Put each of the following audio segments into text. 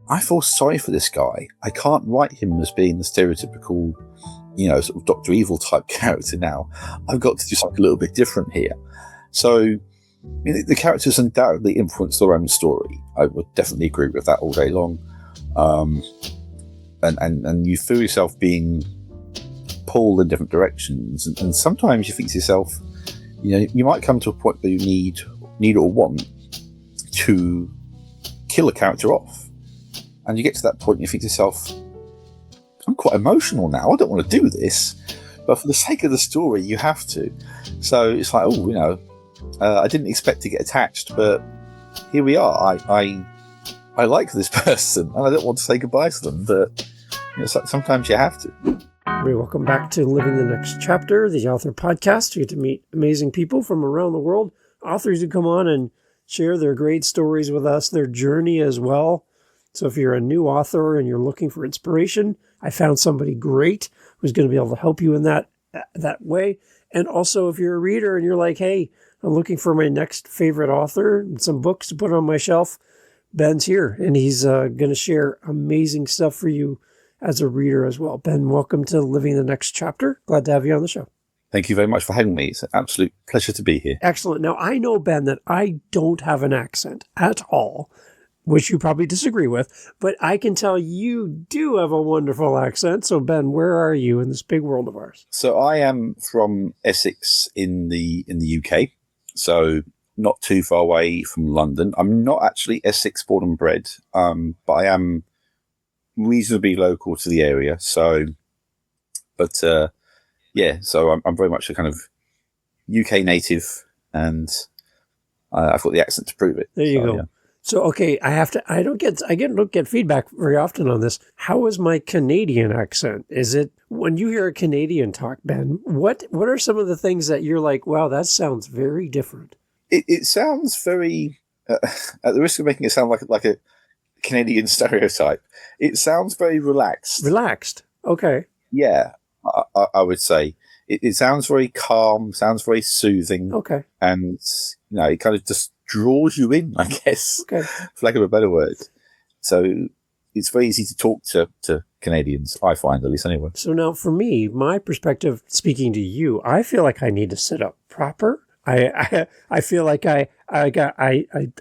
I feel sorry for this guy. I can't write him as being the stereotypical, sort of Dr. Evil type character now. I've got to do something a little bit different here. So the characters undoubtedly influence their own story. I would definitely agree with that all day long. And you feel yourself being pulled in different directions. And sometimes you think to yourself, you might come to a point where you need or want to kill a character off. And you get to that point and you think to yourself, I'm quite emotional now. I don't want to do this. But for the sake of the story, you have to. So it's like, I didn't expect to get attached, but here we are. I like this person, and I don't want to say goodbye to them, but sometimes you have to. Welcome back to Living the Next Chapter, the author podcast. You get to meet amazing people from around the world, authors who come on and share their great stories with us, their journey as well. So if you're a new author and you're looking for inspiration, I found somebody great who's going to be able to help you in that way. And also if you're a reader and you're like, hey, I'm looking for my next favorite author and some books to put on my shelf, Ben's here, and he's going to share amazing stuff for you as a reader as well. Ben, welcome to Living the Next Chapter. Glad to have you on the show. Thank you very much for having me. It's an absolute pleasure to be here. Excellent. Now, I know, Ben, that I don't have an accent at all, which you probably disagree with, but I can tell you do have a wonderful accent. So, Ben, where are you in this big world of ours? So I am from Essex in the UK, so not too far away from London. I'm not actually Essex born and bred, but I am reasonably local to the area. So, so I'm very much a kind of UK native, and I've got the accent to prove it. There you go. Yeah. So, okay, I don't get feedback very often on this. How is my Canadian accent? Is it, when you hear a Canadian talk, Ben, what are some of the things that you're like, wow, that sounds very different? It sounds very, at the risk of making it sound like a Canadian stereotype, it sounds very relaxed. Relaxed. Okay. Yeah, I would say. It sounds very calm, sounds very soothing. Okay. And, it kind of just draws you in, I guess, okay, for lack of a better word. So it's very easy to talk to Canadians, I find, at least anyway. So now for me, my perspective, speaking to you, I feel like I need to sit up proper. I feel like I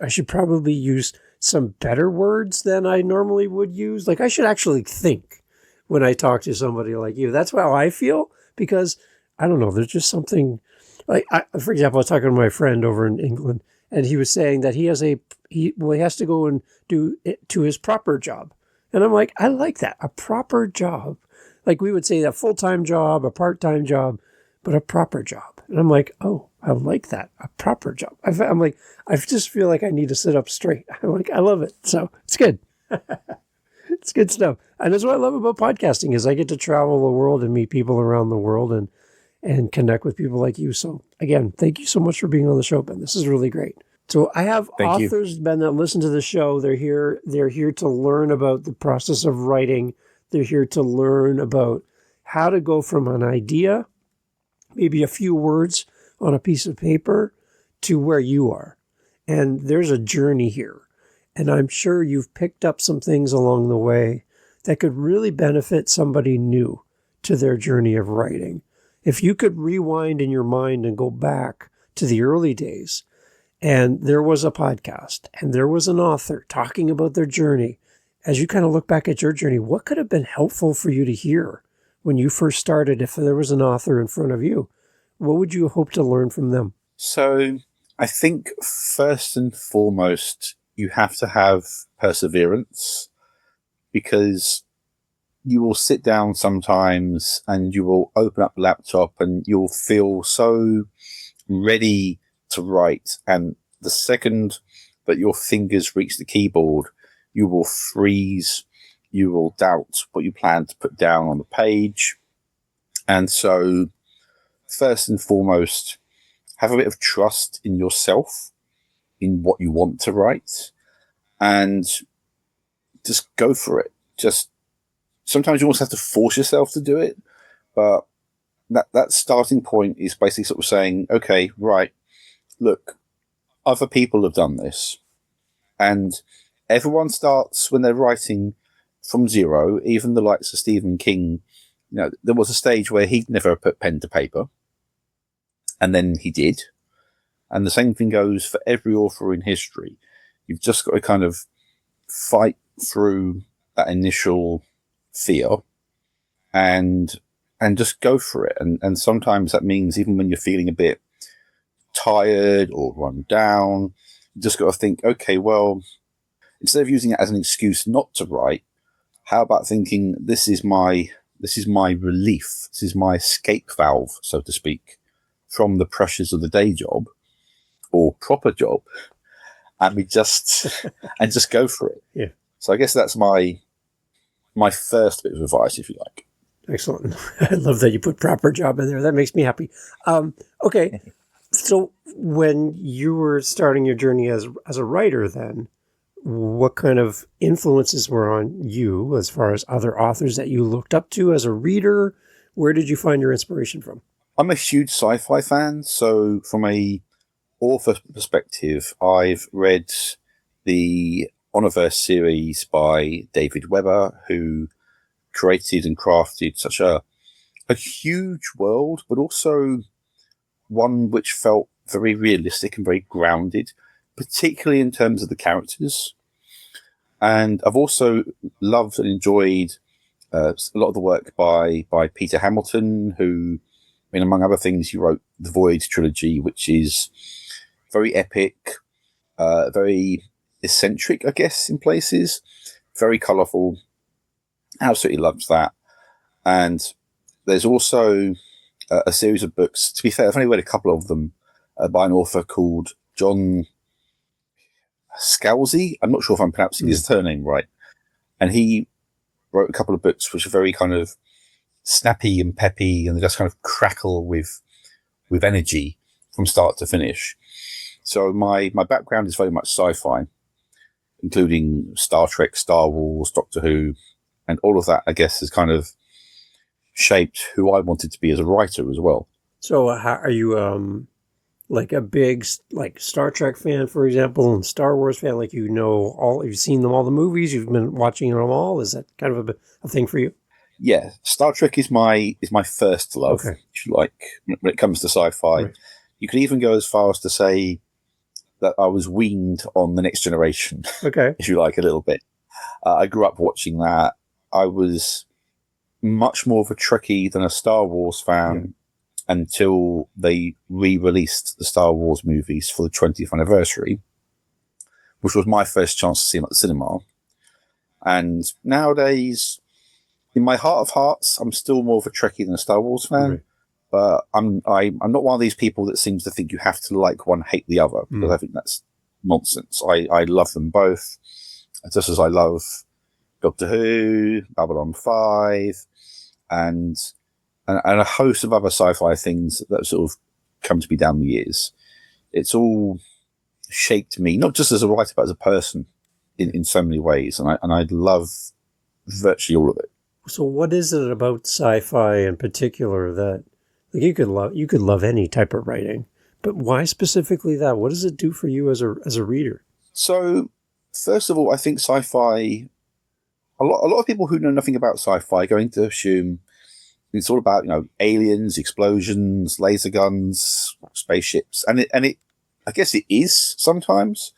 should probably use some better words than I normally would use. Like I should actually think when I talk to somebody like you. That's how I feel, because I don't know, there's just something like, for example, I was talking to my friend over in England, and he was saying that he has to go and do it to his proper job. And I'm like, I like that, a proper job. Like we would say a full-time job, a part-time job, but a proper job. And I'm like, oh, I like that, a proper job. I'm like, I just feel like I need to sit up straight. I'm like, I love it. So it's good. It's good stuff. And that's what I love about podcasting is I get to travel the world and meet people around the world and connect with people like you. So again, thank you so much for being on the show, Ben. This is really great. So I have authors, Ben, that listen to the show. They're here to learn about the process of writing. They're here to learn about how to go from an idea, maybe a few words on a piece of paper, to where you are. And there's a journey here. And I'm sure you've picked up some things along the way that could really benefit somebody new to their journey of writing. If you could rewind in your mind and go back to the early days, and there was a podcast, and there was an author talking about their journey, as you kind of look back at your journey, what could have been helpful for you to hear when you first started? If there was an author in front of you, what would you hope to learn from them? So I think first and foremost, you have to have perseverance, because you will sit down sometimes and you will open up the laptop and you'll feel so ready to write. And the second that your fingers reach the keyboard, you will freeze, you will doubt what you plan to put down on the page. And so first and foremost, have a bit of trust in yourself, in what you want to write, and just go for it. Just sometimes you almost have to force yourself to do it, but that starting point is basically sort of saying, okay, right, look, other people have done this, and everyone starts when they're writing from zero. Even the likes of Stephen King, there was a stage where he'd never put pen to paper, and then he did. And the same thing goes for every author in history. You've just got to kind of fight through that initial fear and just go for it. And sometimes that means even when you're feeling a bit tired or run down, you just got to think, okay, well, instead of using it as an excuse not to write, how about thinking this is my relief, this is my escape valve, so to speak, from the pressures of the day job or proper job, and just go for it. Yeah. So I guess that's my first bit of advice, if you like. Excellent. I love that you put proper job in there. That makes me happy. Okay. So when you were starting your journey as a writer then, what kind of influences were on you as far as other authors that you looked up to as a reader? Where did you find your inspiration from? I'm a huge sci-fi fan. So from a author perspective, I've read the Universe series by David Weber, who created and crafted such a huge world, but also one which felt very realistic and very grounded, particularly in terms of the characters. And I've also loved and enjoyed a lot of the work by Peter Hamilton, who, I mean, among other things, he wrote the Void trilogy, which is very epic, very eccentric, I guess, in places, very colourful. Absolutely loves that. And there's also a series of books. To be fair, I've only read a couple of them by an author called John Scalzi. I'm not sure if I'm pronouncing his surname right. And he wrote a couple of books which are very kind of snappy and peppy, and they just kind of crackle with energy from start to finish. So my background is very much sci-fi, including Star Trek, Star Wars, Doctor Who, and all of that, I guess, has kind of shaped who I wanted to be as a writer as well. So how, are you like a big like Star Trek fan, for example, and Star Wars fan? Like, you've seen them all the movies, you've been watching them all. Is that kind of a thing for you? Yeah, Star Trek is my first love, okay, if you like, when it comes to sci-fi. Right. You could even go as far as to say that I was weaned on The Next Generation, okay, if you like, a little bit. I grew up watching that. I was much more of a Trekkie than a Star Wars fan until they re-released the Star Wars movies for the 20th anniversary, which was my first chance to see them at the cinema. And nowadays, in my heart of hearts, I'm still more of a Trekkie than a Star Wars fan. Right. But I'm not one of these people that seems to think you have to like one, hate the other, because I think that's nonsense. I love them both, just as I love Doctor Who, Babylon 5, and a host of other sci-fi things that sort of come to me down the years. It's all shaped me, not just as a writer, but as a person in so many ways. And I love virtually all of it. So what is it about sci-fi in particular that you could love any type of writing, but why specifically that? What does it do for you as a reader? So first of all, I think sci-fi, a lot of people who know nothing about sci-fi are going to assume it's all about, aliens, explosions, laser guns, spaceships. And it I guess it is sometimes,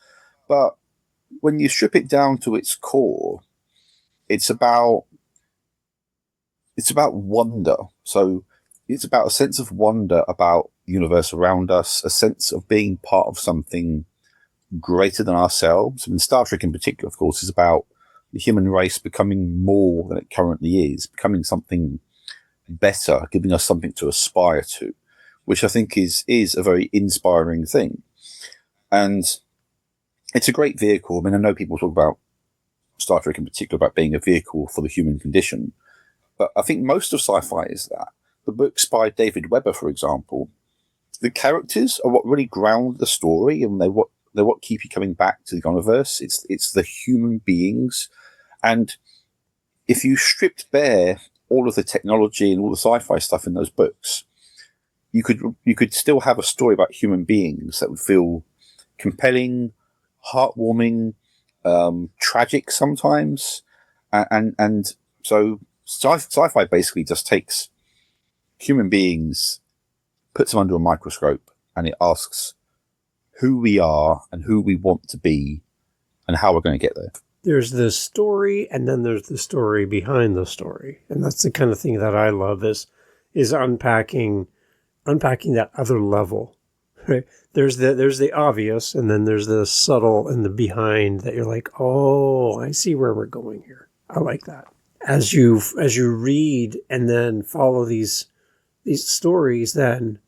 but when you strip it down to its core, it's about wonder. So it's about a sense of wonder about the universe around us, a sense of being part of something greater than ourselves. I mean, Star Trek in particular, of course, is about the human race becoming more than it currently is, becoming something better, giving us something to aspire to, which I think is a very inspiring thing. And it's a great vehicle. I mean, I know people talk about Star Trek in particular about being a vehicle for the human condition, but I think most of sci-fi is that. The books by David Weber, for example, the characters are what really ground the story, and they're what keep you coming back to the universe. It's the human beings. And if you stripped bare all of the technology and all the sci-fi stuff in those books, you could still have a story about human beings that would feel compelling, heartwarming, tragic sometimes, and so sci-fi basically just takes human beings, puts them under a microscope, and it asks who we are and who we want to be and how we're going to get there. There's the story, and then there's the story behind the story, and that's the kind of thing that I love is unpacking that other level. Right? There's the obvious, and then there's the subtle and the behind that you're like, oh, I see where we're going here. I like that. As you read and then follow these stories, then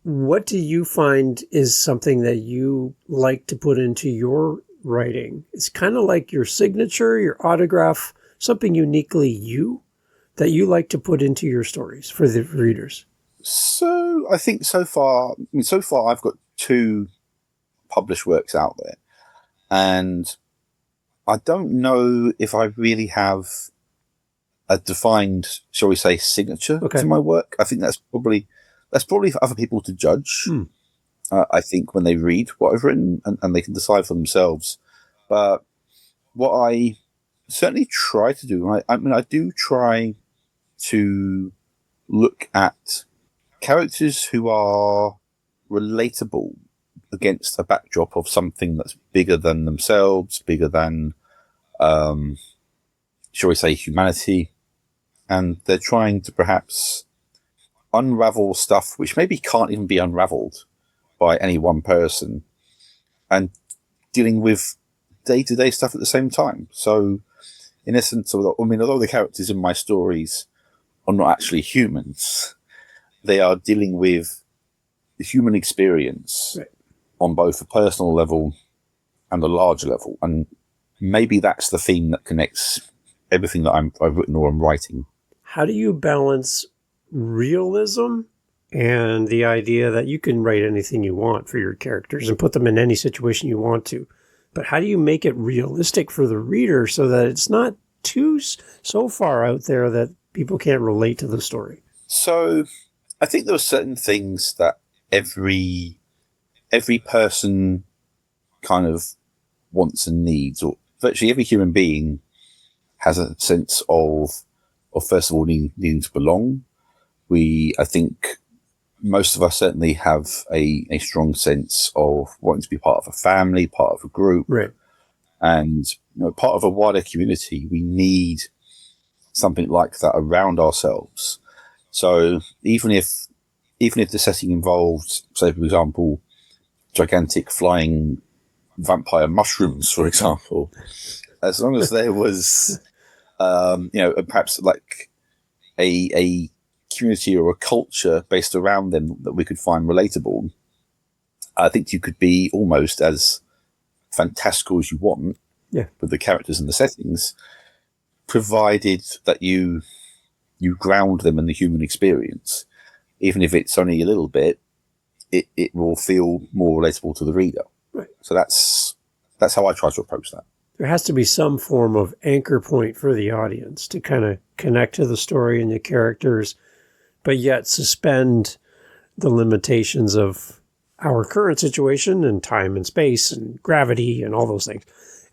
what do you find is something that you like to put into your writing? It's kind of like your signature, your autograph, something uniquely you that you like to put into your stories for the readers. So I think so far I've got 2 published works out there, and I don't know if I really have a defined, shall we say, signature to my work. I think that's probably for other people to judge. I think when they read what I've written, and they can decide for themselves. But what I certainly try to do, I do try to look at characters who are relatable against a backdrop of something that's bigger than themselves, bigger than, shall we say, humanity. And they're trying to perhaps unravel stuff which maybe can't even be unraveled by any one person, and dealing with day-to-day stuff at the same time. So, in essence, although the characters in my stories are not actually humans, they are dealing with the human experience on both a personal level and a larger level. And maybe that's the theme that connects everything that I've written or I'm writing. How do you balance realism and the idea that you can write anything you want for your characters and put them in any situation you want to? But how do you make it realistic for the reader so that it's not so far out there that people can't relate to the story? So I think there are certain things that every person kind of wants and needs, or virtually every human being has a sense of first of all needing to belong. I think most of us certainly have a strong sense of wanting to be part of a family, part of a group, right, and part of a wider community. We need something like that around ourselves. So even if the setting involved, say for example, gigantic flying vampire mushrooms, for example, as long as there was, perhaps like a community or a culture based around them that we could find relatable, I think you could be almost as fantastical as you want with the characters and the settings, provided that you ground them in the human experience. Even if it's only a little bit, it will feel more relatable to the reader. Right. So that's how I try to approach that. There has to be some form of anchor point for the audience to kind of connect to the story and the characters, but yet suspend the limitations of our current situation and time and space and gravity and all those things,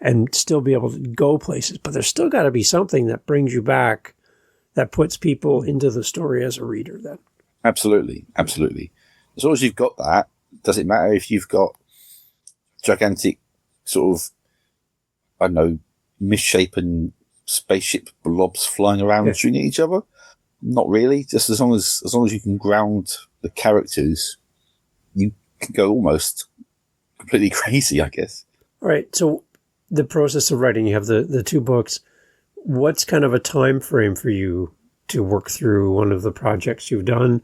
and still be able to go places. But there's still got to be something that brings you back, that puts people into the story as a reader then. Absolutely. Absolutely. As long as you've got that, does it matter if you've got gigantic sort of, I don't know, misshapen spaceship blobs flying around shooting at each other? Not really. Just as long as you can ground the characters, you can go almost completely crazy, I guess. All right. So the process of writing, you have the 2 books. What's kind of a time frame for you to work through one of the projects you've done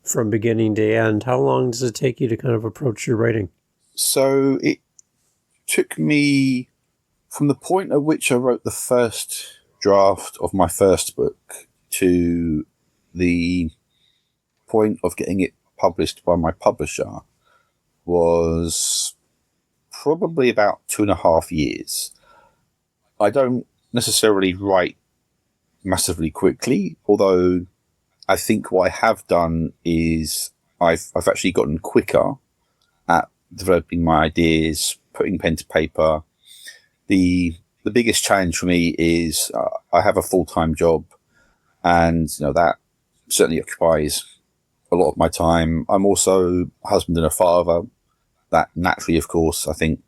from beginning to end? How long does it take you to kind of approach your writing? So it took me from the point at which I wrote the first draft of my first book to the point of getting it published by my publisher was probably about 2.5 years. I don't necessarily write massively quickly, although I think what I have done is I've actually gotten quicker at developing my ideas, putting pen to paper, the biggest challenge for me is I have a full-time job, and that certainly occupies a lot of my time. I'm also a husband and a father. That naturally, of course, I think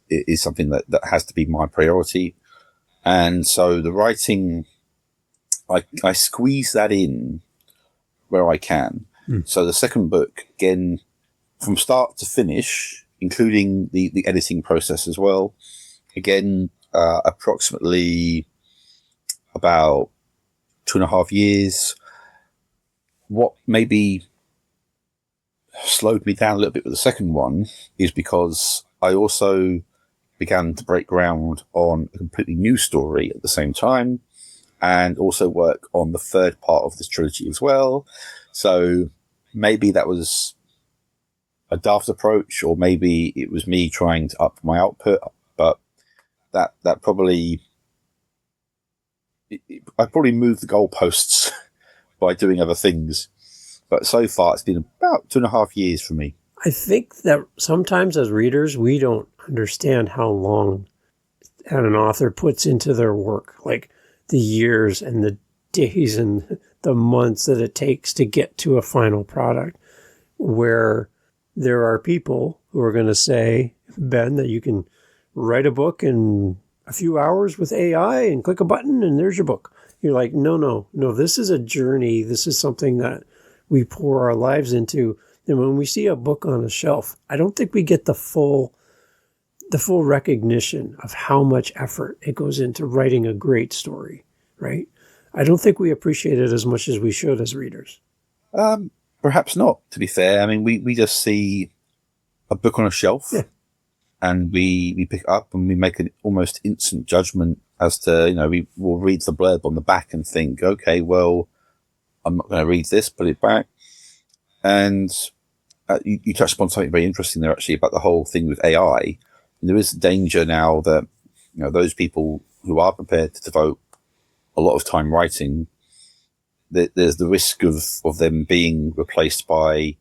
it is something that has to be my priority. And so the writing, I squeeze that in where I can. So the second book, again, from start to finish, including the editing process as well, again, approximately about 2.5 years. What maybe slowed me down a little bit with the second one is because I also began to break ground on a completely new story at the same time, and also work on the third part of this trilogy as well. So maybe that was a daft approach, or maybe it was me trying to up my output, but that probably, I probably moved the goalposts by doing other things. But so far, it's been about 2.5 years for me. I think that sometimes as readers, we don't understand how long an author puts into their work, like the years and the days and the months that it takes to get to a final product, where there are people who are going to say, Ben, that you can write a book in a few hours with AI and click a button and there's your book. You're like, no, this is a journey. This is something that we pour our lives into. And when we see a book on a shelf, I don't think we get the full recognition of how much effort it goes into writing a great story, right? I don't think we appreciate it as much as we should as readers. Perhaps not, to be fair. I mean, we just see a book on a shelf, yeah, and we pick it up and we make an almost instant judgment as to, we will read the blurb on the back and think, okay, well, I'm not going to read this, put it back. And you touched upon something very interesting there, actually, about the whole thing with AI. And there is a danger now that, those people who are prepared to devote a lot of time writing, there's the risk of them being replaced by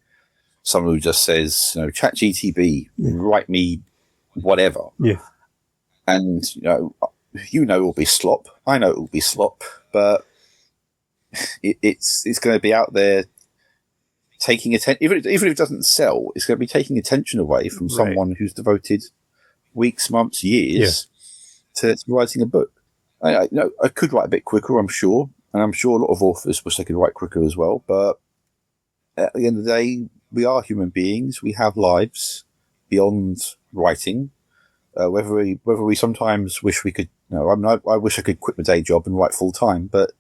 someone who just says, ChatGTP, write me whatever. Yeah. And, it'll be slop. I know it'll be slop, but it's going to be out there taking attention. Even if it doesn't sell, it's going to be taking attention away from someone who's devoted weeks, months, years to writing a book. I could write a bit quicker, I'm sure. And I'm sure a lot of authors wish they could write quicker as well. But at the end of the day, we are human beings. We have lives beyond writing. Whether we sometimes wish we could, I wish I could quit my day job and write full time, but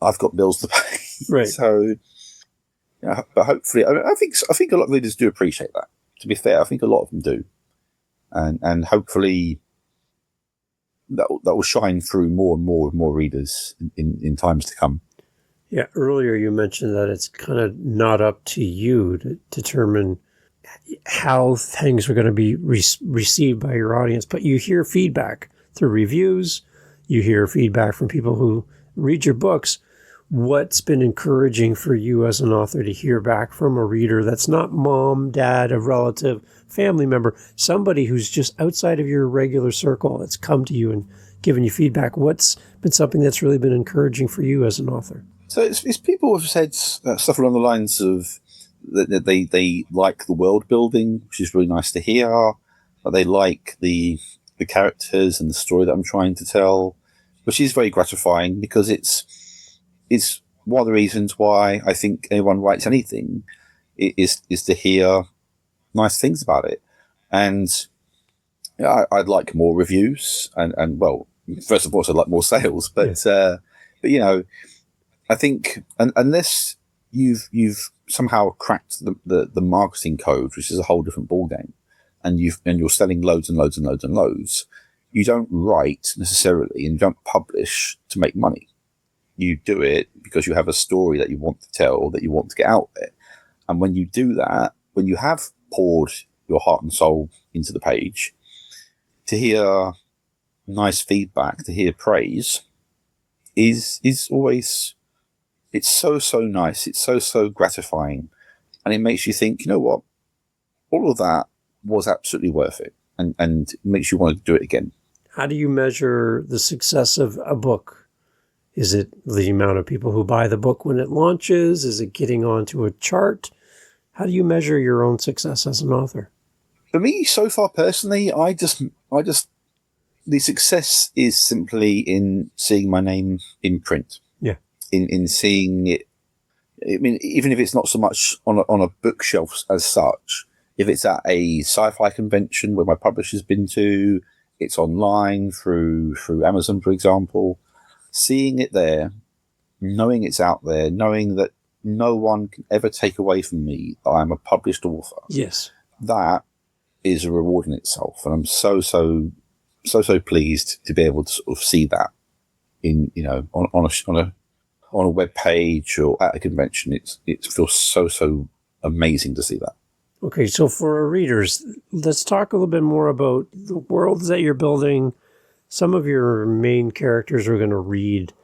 I've got bills to pay. Right. So, but hopefully, I think a lot of readers do appreciate that. To be fair, I think a lot of them do, and hopefully that will shine through more and more readers in times to come. Yeah. Earlier you mentioned that it's kind of not up to you to determine how things are going to be received by your audience, but you hear feedback through reviews. You hear feedback from people who read your books. What's been encouraging for you as an author to hear back from a reader that's not mom, dad, a relative, family member, somebody who's just outside of your regular circle that's come to you and given you feedback? What's been something that's really been encouraging for you as an author? So it's people have said stuff along the lines of that they like the world building, which is really nice to hear. But they like the characters and the story that I'm trying to tell, which is very gratifying, because it's one of the reasons why I think anyone writes anything is to hear nice things about it. And I'd like more reviews, and well, first of all, I'd like more sales, but I think unless you've somehow cracked the marketing code, which is a whole different ballgame, and you're selling loads and loads and loads and loads, you don't write necessarily and don't publish to make money. You do it because you have a story that you want to tell, that you want to get out there. And when you do that, when you have poured your heart and soul into the page, to hear nice feedback, to hear praise is always, it's so nice. It's so gratifying. And it makes you think, you know what? All of that was absolutely worth it. And it makes you want to do it again. How do you measure the success of a book? Is it the amount of people who buy the book when it launches? Is it getting onto a chart? How do you measure your own success as an author? For me, so far personally, I just the success is simply in seeing my name in print. Yeah. In seeing it. I mean, even if it's not so much on a bookshelf as such, if it's at a sci-fi convention where my publisher's been to, it's online through Amazon, for example, seeing it there, knowing it's out there, knowing that no one can ever take away from me that I'm a published author. Yes. That is a reward in itself. And I'm so pleased to be able to sort of see that in, on a web page or at a convention. It feels so amazing to see that. Okay, so for our readers, let's talk a little bit more about the worlds that you're building. Some of your main characters are going to read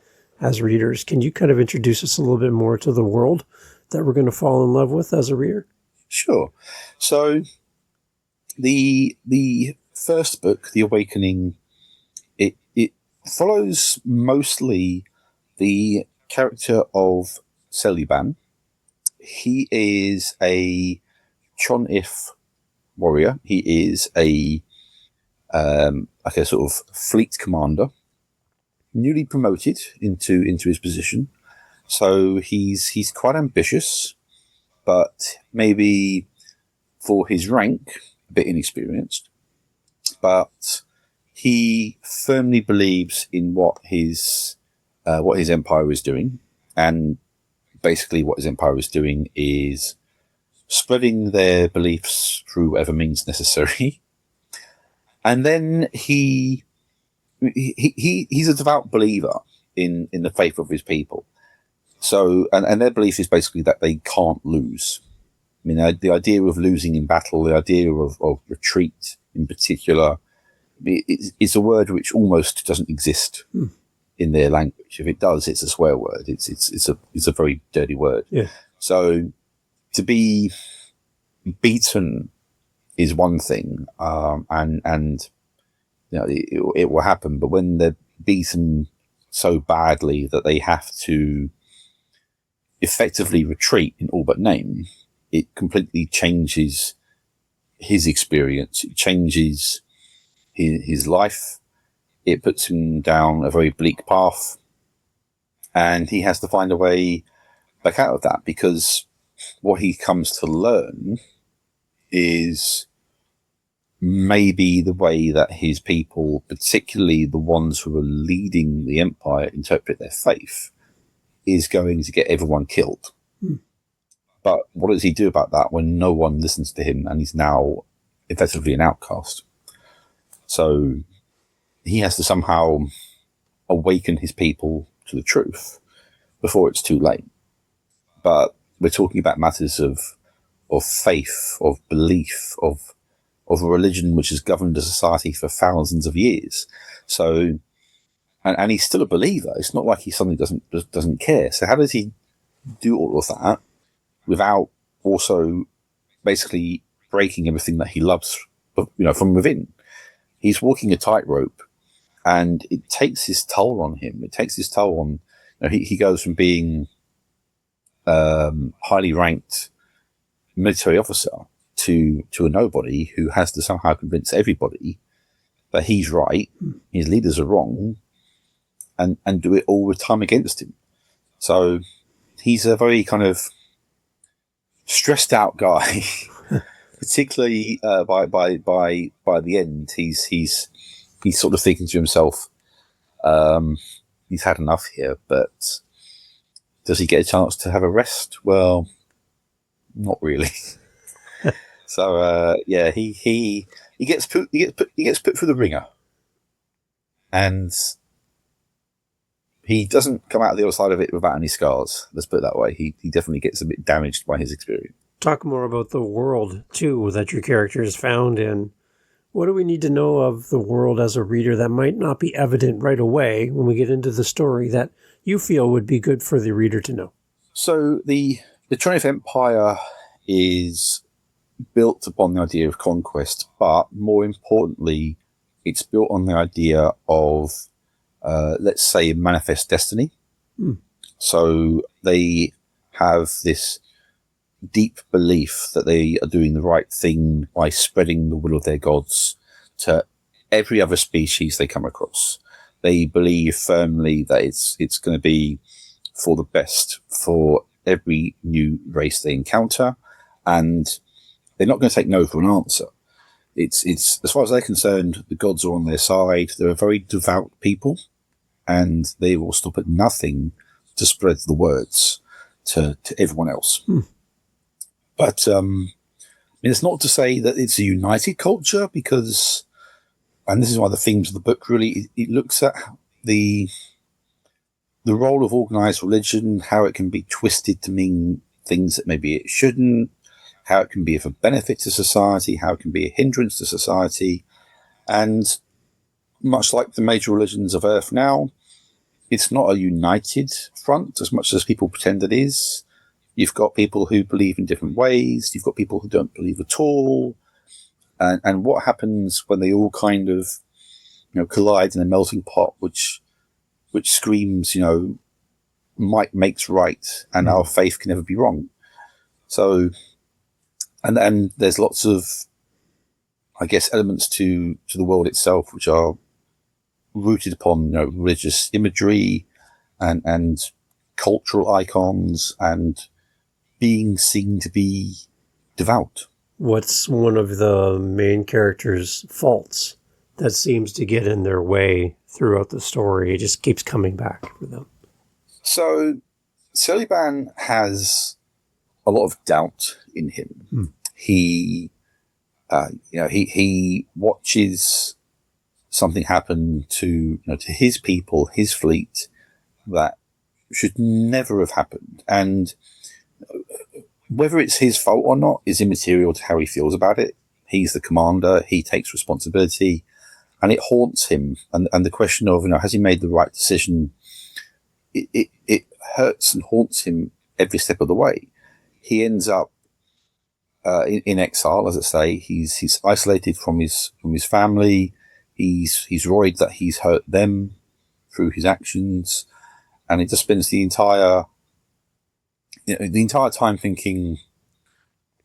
as readers. Can you kind of introduce us a little bit more to the world that we're going to fall in love with as a reader? Sure. So the first book, The Awakening, it follows mostly the character of Celiban. He is a Chon-If warrior. He is a sort of fleet commander, newly promoted into his position. So he's quite ambitious, but maybe for his rank, a bit inexperienced. But he firmly believes in what his empire is doing, and basically what his empire is doing is spreading their beliefs through whatever means necessary. And then he's a devout believer in the faith of his people. So, and their belief is basically that they can't lose. I mean, the idea of losing in battle, the idea of retreat in particular, it's a word which almost doesn't exist in their language. If it does, it's a swear word. It's a very dirty word. Yeah. So to be beaten is one thing, and it will happen. But when they're beaten so badly that they have to effectively retreat in all but name, it completely changes his experience. It changes his life. It puts him down a very bleak path, and he has to find a way back out of that, because what he comes to learn is maybe the way that his people, particularly the ones who are leading the empire, interpret their faith, is going to get everyone killed. But what does he do about that when no one listens to him and he's now effectively an outcast? So he has to somehow awaken his people to the truth before it's too late. But we're talking about matters of faith, of belief, of a religion which has governed a society for thousands of years. So, and he's still a believer. It's not like he suddenly doesn't care. So how does he do all of that without also basically breaking everything that he loves, from within? He's walking a tightrope, and it takes his toll on him. It takes his toll on, he goes from being highly ranked military officer to a nobody who has to somehow convince everybody that he's right, his leaders are wrong, and do it all with time against him. So he's a very kind of stressed out guy, particularly by the end. He's sort of thinking to himself, he's had enough here, but does he get a chance to have a rest? Well, not really. So he gets put through the ringer, and he doesn't come out the other side of it without any scars. Let's put it that way. He definitely gets a bit damaged by his experience. Talk more about the world too that your character is found in. What do we need to know of the world as a reader that might not be evident right away when we get into the story that you feel would be good for the reader to know? So the Chon-If Empire is built upon the idea of conquest, but more importantly, it's built on the idea of, let's say, manifest destiny. So they have this deep belief that they are doing the right thing by spreading the will of their gods to every other species they come across. They believe firmly that it's going to be for the best for every new race they encounter, and they're not going to take no for an answer. It's as far as they're concerned, the gods are on their side. They're a very devout people, and they will stop at nothing to spread the words to everyone else. But it's not to say that it's a united culture, because, and this is one of the themes of the book, really, it looks at the role of organized religion, how it can be twisted to mean things that maybe it shouldn't, how it can be of a benefit to society, how it can be a hindrance to society. And much like the major religions of Earth now, it's not a united front as much as people pretend it is. You've got people who believe in different ways. You've got people who don't believe at all. And what happens when they all kind of, collide in a melting pot, which screams, might makes right, and our faith can never be wrong. So, and there's lots of, I guess, elements to the world itself, which are rooted upon, religious imagery and cultural icons and being seen to be devout. What's one of the main characters' faults that seems to get in their way throughout the story? It just keeps coming back for them. So Celiban has a lot of doubt in him. He watches something happen to his people, his fleet, that should never have happened, and whether it's his fault or not is immaterial to how he feels about it. He's the commander. He takes responsibility, and it haunts him. And the question of, has he made the right decision? It hurts and haunts him every step of the way. He ends up in exile, as I say. He's isolated from his family. He's worried that he's hurt them through his actions, and he just spends the entire time thinking,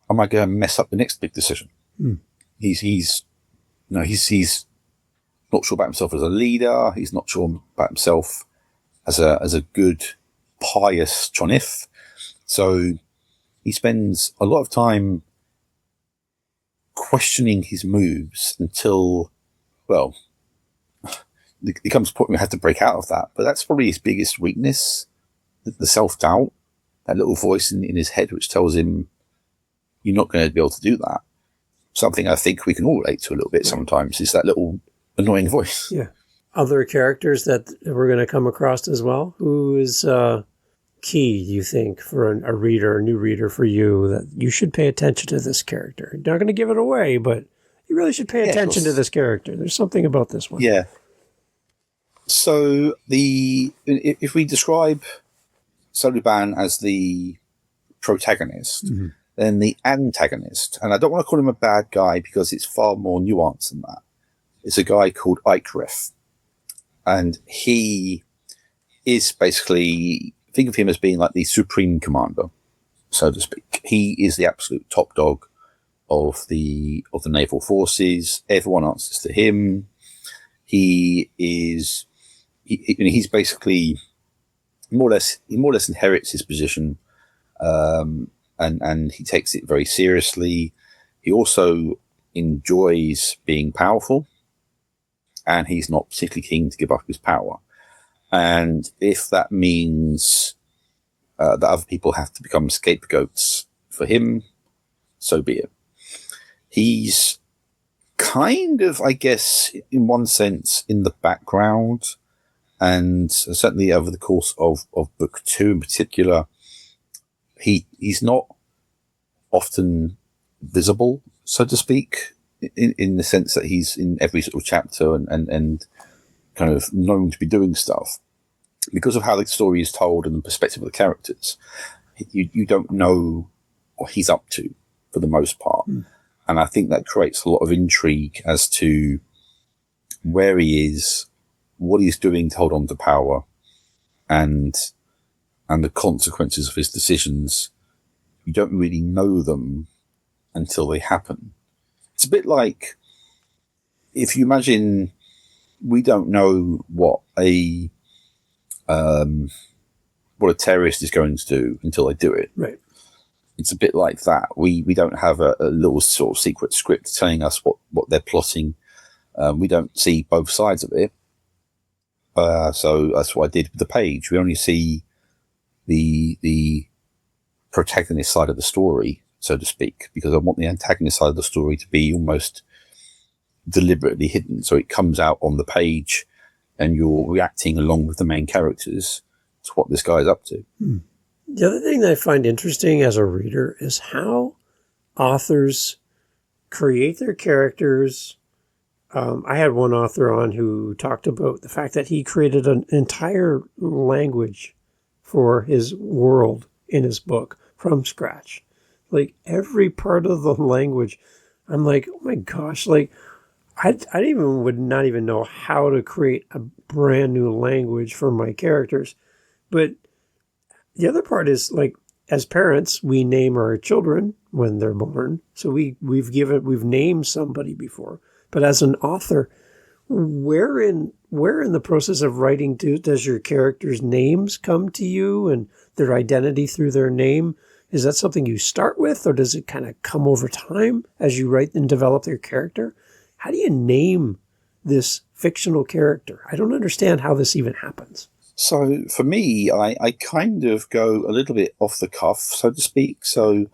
am I going to mess up the next big decision? He's not sure about himself as a leader. He's not sure about himself as a good, pious Chonif. So he spends a lot of time questioning his moves until, well, there comes a point where we have to break out of that. But that's probably his biggest weakness, the self-doubt. That little voice in his head which tells him, you're not going to be able to do that. Something I think we can all relate to a little bit sometimes is that little annoying voice. Yeah. Other characters that we're going to come across as well? Who is key, you think, for a reader, a new reader for you, that you should pay attention to this character? You're not going to give it away, but you really should pay attention to this character. There's something about this one. Yeah. So if we describe Celiban as the protagonist, then the antagonist, and I don't want to call him a bad guy because it's far more nuanced than that. It's a guy called Ikref, and he is basically, think of him as being like the supreme commander, so to speak. He is the absolute top dog of the naval forces. Everyone answers to him. He's basically more or less inherits his position, and he takes it very seriously. He also enjoys being powerful, and he's not particularly keen to give up his power. And if that means that other people have to become scapegoats for him, so be it. He's kind of, I guess, in one sense, in the background, and certainly over the course of book 2 in particular, he's not often visible, so to speak, in the sense that he's in every sort of chapter and kind of known to be doing stuff. Because of how the story is told and the perspective of the characters, you don't know what he's up to for the most part. And I think that creates a lot of intrigue as to where he is, what he's doing to hold on to power, and the consequences of his decisions. You don't really know them until they happen. It's a bit like if you imagine we don't know what a terrorist is going to do until they do it. Right. It's a bit like that. We don't have a little sort of secret script telling us what they're plotting. We don't see both sides of it. So that's what I did with the page. We only see the protagonist side of the story, so to speak, because I want the antagonist side of the story to be almost deliberately hidden. So it comes out on the page and you're reacting along with the main characters to what this guy's up to. The other thing that I find interesting as a reader is how authors create their characters. I had one author on who talked about the fact that he created an entire language for his world in his book from scratch. Like every part of the language, I'm like, oh my gosh, like I would not even know how to create a brand new language for my characters. But the other part is, like, as parents, we name our children when they're born. So we've named somebody before. But as an author, where in the process of writing does your characters' names come to you and their identity through their name? Is that something you start with, or does it kind of come over time as you write and develop their character? How do you name this fictional character? I don't understand how this even happens. So for me, I kind of go a little bit off the cuff, so to speak. So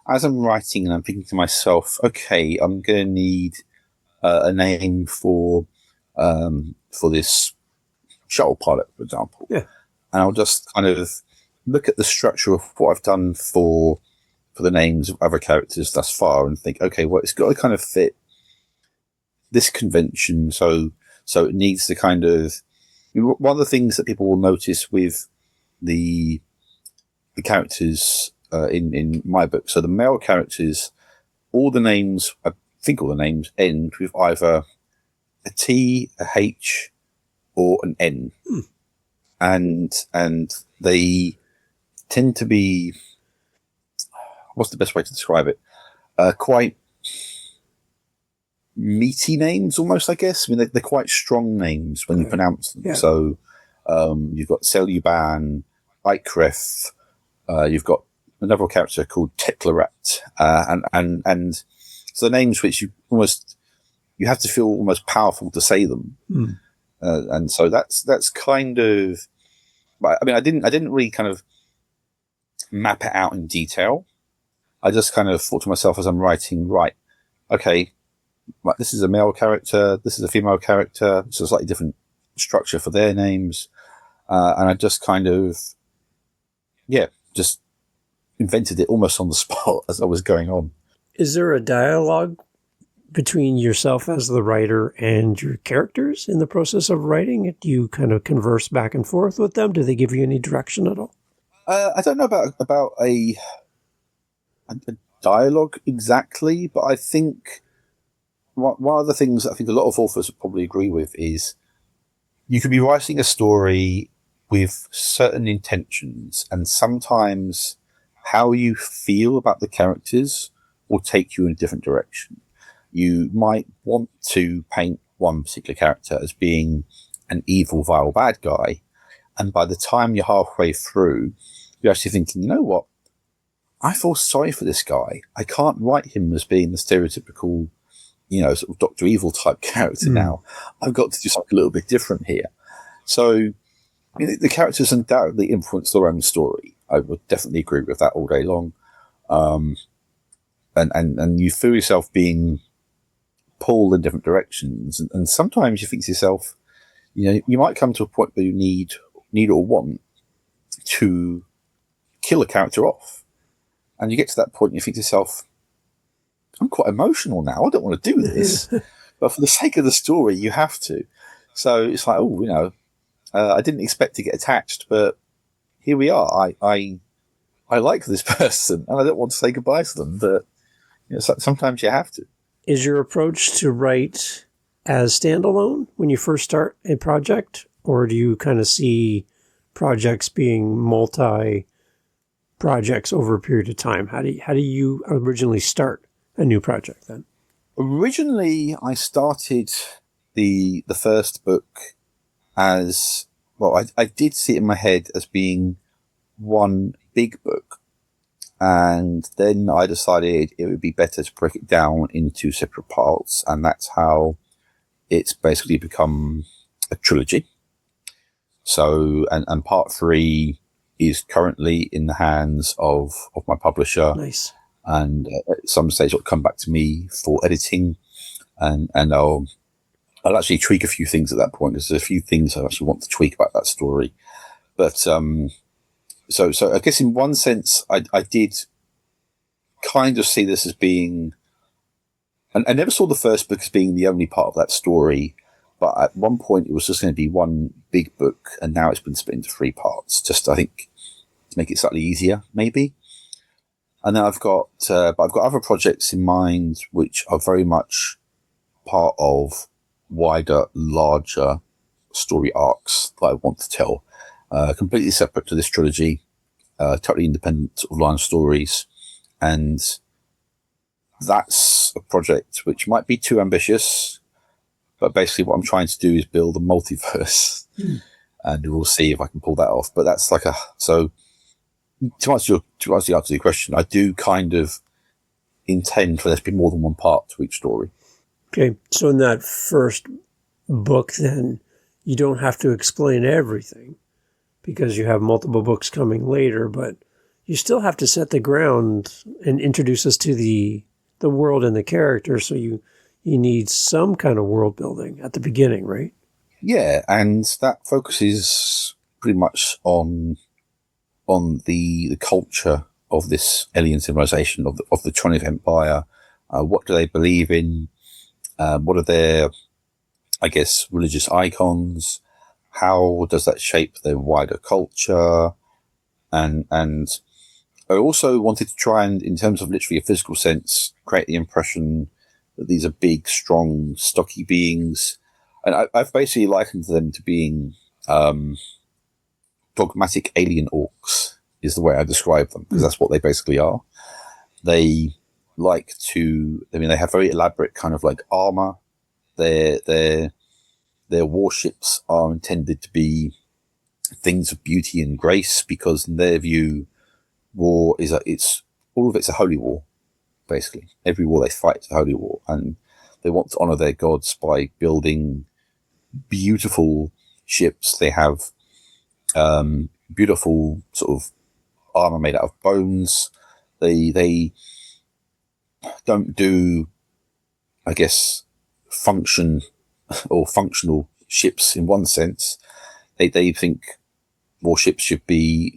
as I'm writing and I'm thinking to myself, okay, I'm going to need a name for this shuttle pilot, for example. Yeah. And I'll just kind of look at the structure of what I've done for the names of other characters thus far and think, okay, well, it's got to kind of fit this convention. So it needs to kind of, one of the things that people will notice with the characters in my book, so the male characters, all the names, I think all the names end with either a T, a H, or an N. And they tend to be, what's the best way to describe it? Quite meaty names, almost, I guess. I mean, they're quite strong names when you pronounce them. Yeah. So you've got Seluban, Ikref, you've got another character called Teklerat, and so names which you have to feel almost powerful to say them. And so that's kind of, I mean, I didn't really kind of map it out in detail. I just kind of thought to myself as I'm writing, right, okay, right, this is a male character, this is a female character, it's a slightly different structure for their names. And I just kind of, just invented it almost on the spot as I was going on. Is there a dialogue between yourself as the writer and your characters in the process of writing? Do you kind of converse back and forth with them? Do they give you any direction at all? I don't know about a dialogue exactly, but I think one of the things that I think a lot of authors would probably agree with is you could be writing a story with certain intentions, and sometimes how you feel about the characters will take you in a different direction. You might want to paint one particular character as being an evil, vile, bad guy, and by the time you're halfway through, you're actually thinking, you know what? I feel sorry for this guy. I can't write him as being the stereotypical, sort of Dr. Evil type character now. I've got to do something a little bit different here. So, the characters undoubtedly influence their own story. I would definitely agree with that all day long. And you feel yourself being pulled in different directions. And sometimes you think to yourself, you might come to a point where you need or want to kill a character off. And you get to that point and you think to yourself, I'm quite emotional now. I don't want to do this. But for the sake of the story, you have to. So it's like, I didn't expect to get attached, but here we are. I like this person and I don't want to say goodbye to them, but sometimes you have to. Is your approach to write as standalone when you first start a project, or do you kind of see projects being multi-projects over a period of time? How do you originally start a new project then? Originally, I started the first book as, well, I did see it in my head as being one big book. And then I decided it would be better to break it down into separate parts. And that's how it's basically become a trilogy. So, and part 3 is currently in the hands of my publisher. Nice. And at some stage it'll come back to me for editing, and I'll actually tweak a few things at that point. There's a few things I actually want to tweak about that story. But, so I guess in one sense, I did kind of see this as being, and I never saw the first book as being the only part of that story, but at one point it was just going to be one big book, and now it's been split into 3 parts, just, I think, to make it slightly easier, maybe. And then I've got other projects in mind which are very much part of wider, larger story arcs that I want to tell, completely separate to this trilogy, totally independent sort of line stories. And that's a project which might be too ambitious, but basically what I'm trying to do is build a multiverse, and we'll see if I can pull that off. But that's like so to answer your question, I do kind of intend for there to be more than one part to each story. Okay, so in that first book, then you don't have to explain everything because you have multiple books coming later, but you still have to set the ground and introduce us to the world and the character. So you need some kind of world building at the beginning, right? Yeah, and that focuses pretty much on the culture of this alien civilization, of the 20th Empire. What do they believe in? What are their, I guess, religious icons? How does that shape their wider culture? And I also wanted to try and, in terms of literally a physical sense, create the impression that these are big, strong, stocky beings. And I've basically likened them to being dogmatic alien orcs, is the way I describe them, because that's what they basically are. They they have very elaborate kind of like armor. Their warships are intended to be things of beauty and grace, because in their view, war is all of it's a holy war, basically. Every war they fight is a holy war, and they want to honor their gods by building beautiful ships. They have beautiful sort of armor made out of bones. They don't do, I guess, functional ships in one sense. They think warships should be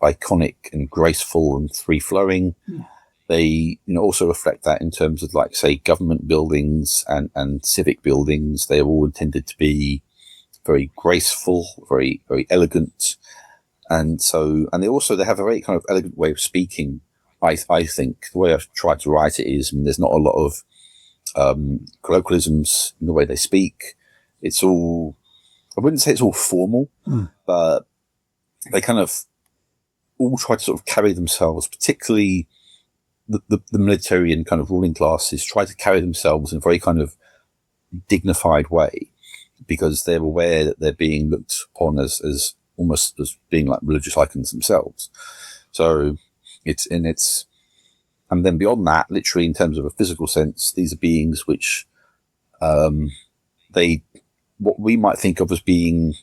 iconic and graceful and free flowing. They also reflect that in terms of, like, say, government buildings and civic buildings. They are all intended to be very graceful, very, very elegant. And they have a very kind of elegant way of speaking. I think the way I've tried to write it is, there's not a lot of colloquialisms in the way they speak. It's all, I wouldn't say it's all formal, but they kind of all try to sort of carry themselves, particularly the military and kind of ruling classes, try to carry themselves in a very kind of dignified way, because they're aware that they're being looked upon as almost as being like religious icons themselves. So and then beyond that, literally in terms of a physical sense, these are beings which, what we might think of as being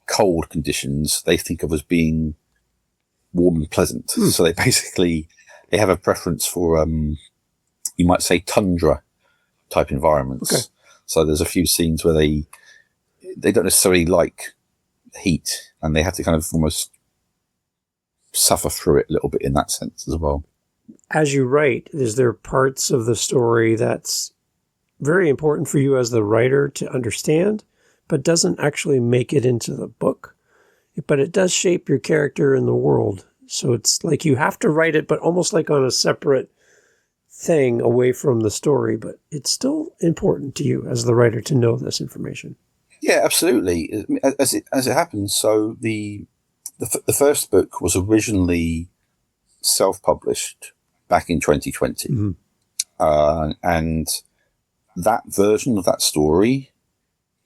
cold conditions, they think of as being warm and pleasant. So they have a preference for, you might say, tundra type environments. Okay. So there's a few scenes where they don't necessarily like heat, and they have to kind of almost suffer through it a little bit in that sense as well. As you write, is there parts of the story that's very important for you as the writer to understand, but doesn't actually make it into the book? But it does shape your character in the world. So it's like you have to write it, but almost like on a separate thing away from the story, but it's still important to you as the writer to know this information. Yeah, absolutely. As it happens, so the first book was originally self-published back in 2020, and that version of that story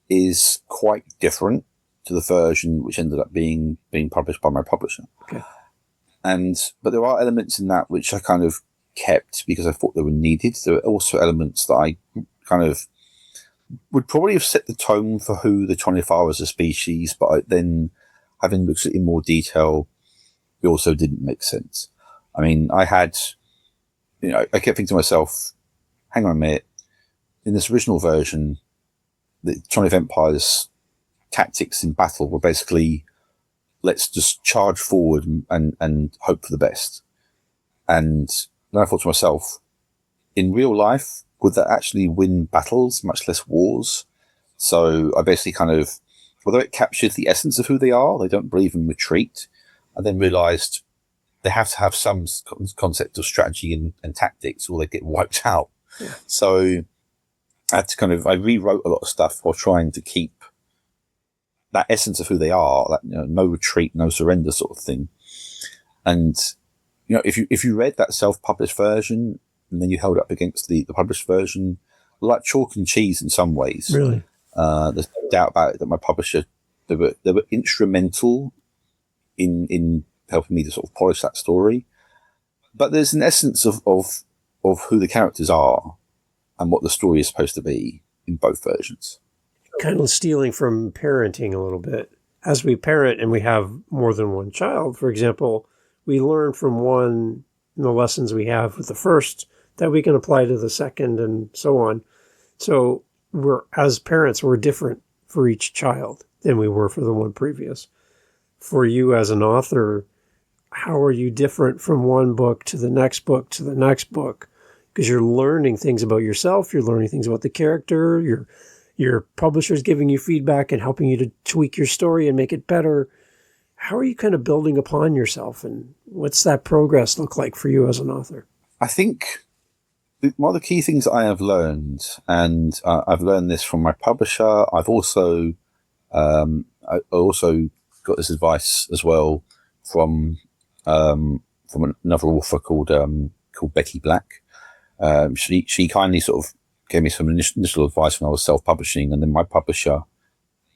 is quite different to the version which ended up being published by my publisher. Okay. But there are elements in that which I kind of kept because I thought they were needed. There are also elements that I kind of would probably have set the tone for who the 25 as a species, but then having looked at it in more detail, it also didn't make sense. I mean, I kept thinking to myself, hang on a minute, in this original version, the 20th Empire's tactics in battle were basically, let's just charge forward and hope for the best. And then I thought to myself, in real life, would that actually win battles, much less wars? So I basically kind of, although it captured the essence of who they are, they don't believe in retreat, I then realized they have to have some concept of strategy and tactics or they get wiped out. Yeah. So I rewrote a lot of stuff while trying to keep that essence of who they are, that, no retreat, no surrender sort of thing. And, if you read that self-published version and then you held up against the published version, like chalk and cheese in some ways. Really? There's no doubt about it that my publisher, they were instrumental in helping me to sort of polish that story. But there's an essence of who the characters are and what the story is supposed to be in both versions. Kind of stealing from parenting a little bit. As we parent and we have more than one child, for example, we learn from one in the lessons we have with the first that we can apply to the second and so on. So as parents, we're different for each child than we were for the one previous. For you as an author, how are you different from one book to the next book to the next book? Because you're learning things about yourself, you're learning things about the character, your publisher's giving you feedback and helping you to tweak your story and make it better. How are you kind of building upon yourself, and what's that progress look like for you as an author? I think one of the key things that I have learned, and I've learned this from my publisher, I've also I also got this advice as well from another author called Becky Black. She kindly sort of gave me some initial advice when I was self-publishing, and then my publisher,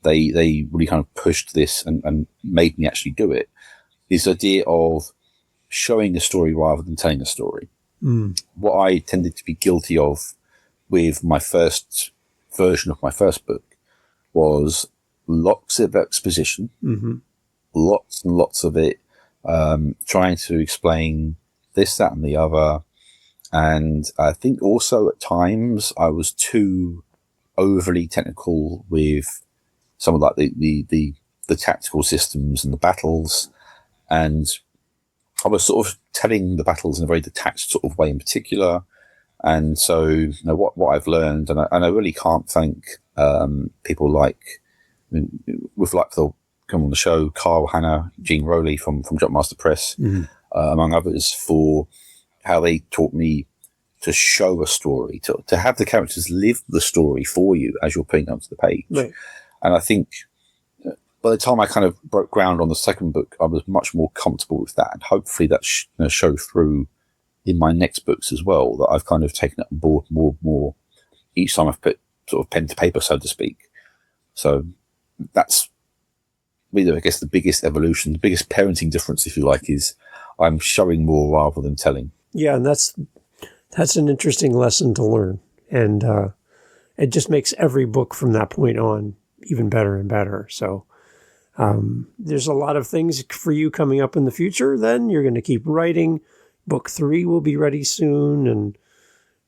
they really kind of pushed this and made me actually do it. This idea of showing a story rather than telling a story. What I tended to be guilty of with my first version of my first book was lots of exposition, lots and lots of it, trying to explain this, that, and the other. And I think also at times I was too overly technical with some of like the tactical systems and the battles. And I was sort of telling the battles in a very detached sort of way in particular. And so, what I've learned, and I really can't thank people like, with like they'll come on the show, Carl Hanna, Gene Rowley from Jumpmaster Press, among others, for how they taught me to show a story, to have the characters live the story for you as you're putting it onto the page. Right. And I think by the time I kind of broke ground on the second book, I was much more comfortable with that. And hopefully that show through in my next books as well, that I've kind of taken it on board more each time I've put sort of pen to paper, so to speak. So that's really, I guess, the biggest evolution, the biggest parenting difference, if you like, is I'm showing more rather than telling. Yeah, and that's an interesting lesson to learn. And it just makes every book from that point on even better and better. So there's a lot of things for you coming up in the future. Then you're going to keep writing. Book 3 will be ready soon.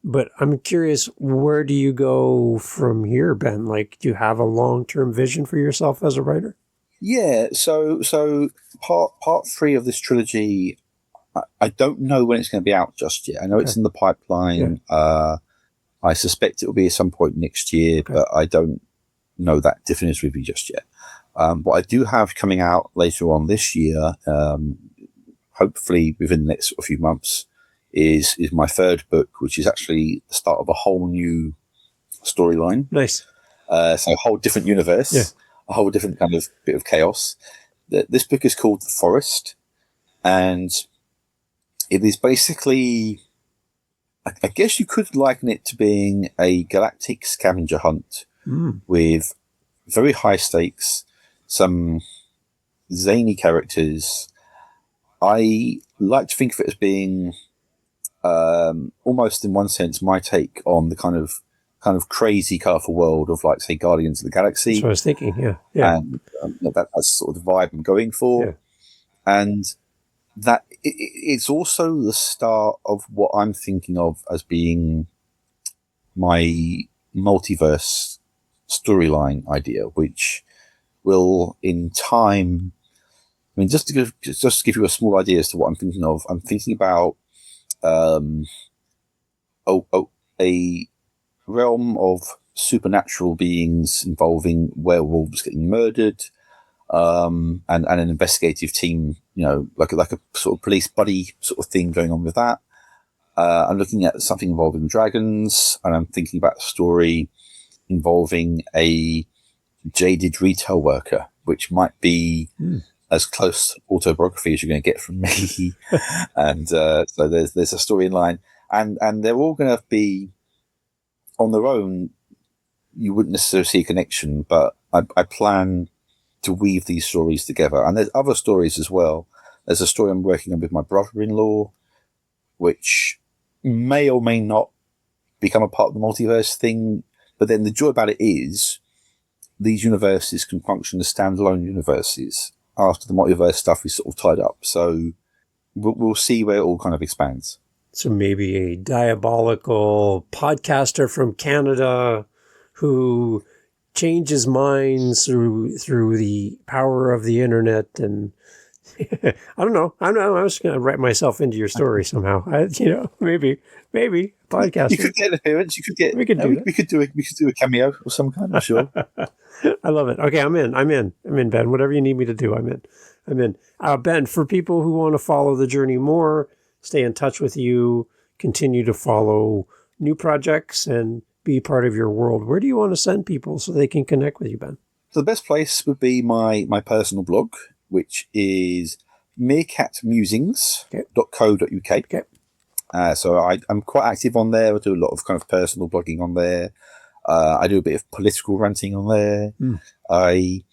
But I'm curious, where do you go from here, Ben? Like, do you have a long-term vision for yourself as a writer? Yeah. So part 3 of this trilogy, I don't know when it's going to be out just yet. I know it's in the pipeline. Yeah. I suspect it will be at some point next year, but I don't know that definitively just yet. What I do have coming out later on this year, hopefully within the next few months, is my third book, which is actually the start of a whole new storyline. Nice. So a whole different universe, a whole different kind of bit of chaos. This book is called The Forest, and it is basically, I guess you could liken it to being a galactic scavenger hunt with very high stakes, some zany characters. I like to think of it as being almost in one sense my take on the kind of crazy, colourful world of, like, say, Guardians of the Galaxy. That's what I was thinking, yeah. And that's sort of the vibe I'm going for. Yeah. And that it's also the start of what I'm thinking of as being my multiverse storyline idea, which will, in time, I mean, just to give you a small idea as to what I'm thinking of, I'm thinking about a realm of supernatural beings involving werewolves getting murdered, and an investigative team, like a sort of police buddy sort of thing going on with that. I'm looking at something involving dragons, and I'm thinking about a story involving a jaded retail worker, which might be as close autobiography as you're going to get from me. And so there's a story in line, and they're all going to be on their own. You wouldn't necessarily see a connection, but I plan to weave these stories together. And there's other stories as well. There's a story I'm working on with my brother-in-law, which may or may not become a part of the multiverse thing. But then the joy about it is these universes can function as standalone universes after the multiverse stuff is sort of tied up. So we'll see where it all kind of expands. So maybe a diabolical podcaster from Canada who changes minds through the power of the internet, and I don't know. I'm just going to write myself into your story somehow. Maybe podcast. You could get an appearance. We could do a cameo or some kind. I'm sure. I love it. Okay, I'm in, Ben. Whatever you need me to do, I'm in. Ben, for people who want to follow the journey more, stay in touch with you, continue to follow new projects, and be part of your world, where do you want to send people so they can connect with you, Ben? So the best place would be my personal blog, which is meerkatmusings.co.uk. Okay. So I'm quite active on there. I do a lot of kind of personal blogging on there. I do a bit of political ranting on there. I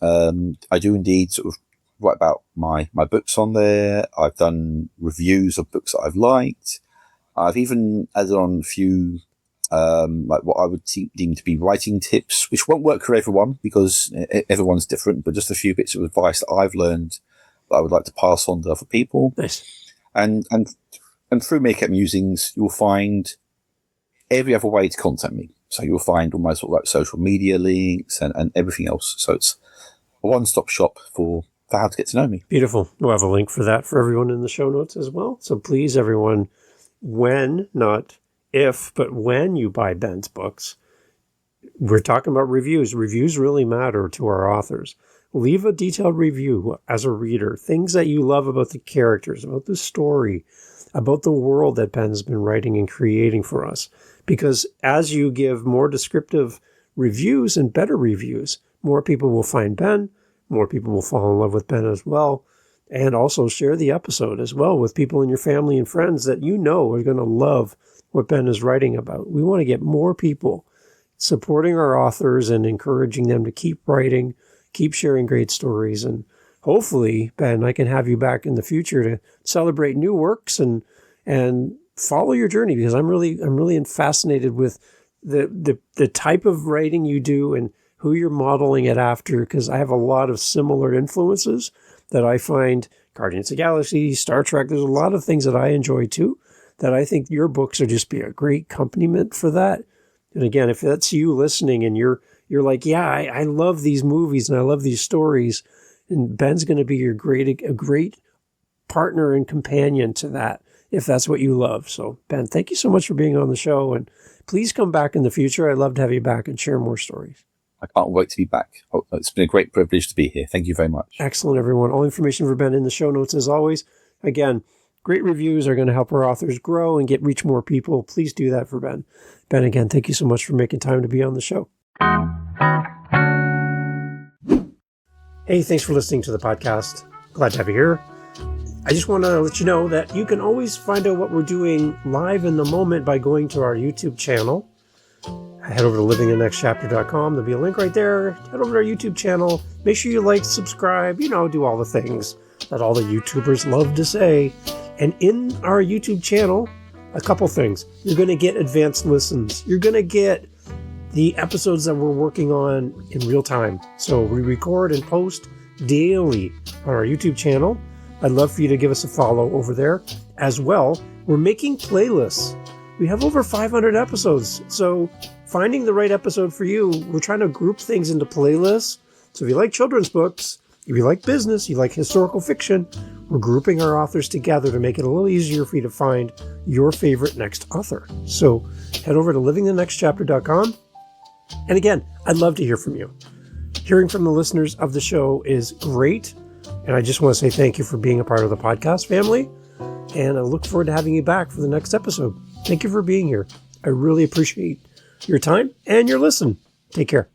do indeed sort of write about my books on there. I've done reviews of books that I've liked. I've even added on a few like what I would deem to be writing tips, which won't work for everyone because everyone's different, but just a few bits of advice that I've learned that I would like to pass on to other people. Nice. And through Meerkat Musings, you'll find every other way to contact me. So you'll find almost like social media links and everything else. So it's a one-stop shop for how to get to know me. Beautiful. We'll have a link for that for everyone in the show notes as well. So please, everyone, not if, but when you buy Ben's books, we're talking about reviews. Reviews really matter to our authors. Leave a detailed review as a reader, things that you love about the characters, about the story, about the world that Ben's been writing and creating for us. Because as you give more descriptive reviews and better reviews, more people will find Ben, more people will fall in love with Ben as well, and also share the episode as well with people in your family and friends that you know are going to love what Ben is writing about. We want to get more people supporting our authors and encouraging them to keep writing, keep sharing great stories. And hopefully, Ben, I can have you back in the future to celebrate new works and follow your journey, because I'm really fascinated with the type of writing you do and who you're modeling it after, because I have a lot of similar influences that I find. Guardians of the Galaxy, Star Trek, there's a lot of things that I enjoy too, that I think your books are just be a great accompaniment for that. And again, if that's you listening and you're like, yeah, I love these movies and I love these stories, and Ben's going to be a great partner and companion to that, if that's what you love. So Ben, thank you so much for being on the show, and please come back in the future. I'd love to have you back and share more stories. I can't wait to be back. It's been a great privilege to be here. Thank you very much. Excellent, everyone. All information for Ben in the show notes as always. Again, Great reviews are going to help our authors grow and reach more people. Please do that for Ben. Ben, again, thank you so much for making time to be on the show. Hey, thanks for listening to the podcast. Glad to have you here. I just want to let you know that you can always find out what we're doing live in the moment by going to our YouTube channel. Head over to livingthenextchapter.com. There'll be a link right there. Head over to our YouTube channel. Make sure you like, subscribe, do all the things that all the YouTubers love to say. And in our YouTube channel, a couple things. You're going to get advanced listens. You're going to get the episodes that we're working on in real time. So we record and post daily on our YouTube channel. I'd love for you to give us a follow over there. As well, we're making playlists. We have over 500 episodes. So finding the right episode for you, we're trying to group things into playlists. So if you like children's books, if you like business, you like historical fiction, we're grouping our authors together to make it a little easier for you to find your favorite next author. So head over to livingthenextchapter.com. And again, I'd love to hear from you. Hearing from the listeners of the show is great. And I just want to say thank you for being a part of the podcast family. And I look forward to having you back for the next episode. Thank you for being here. I really appreciate your time and your listen. Take care.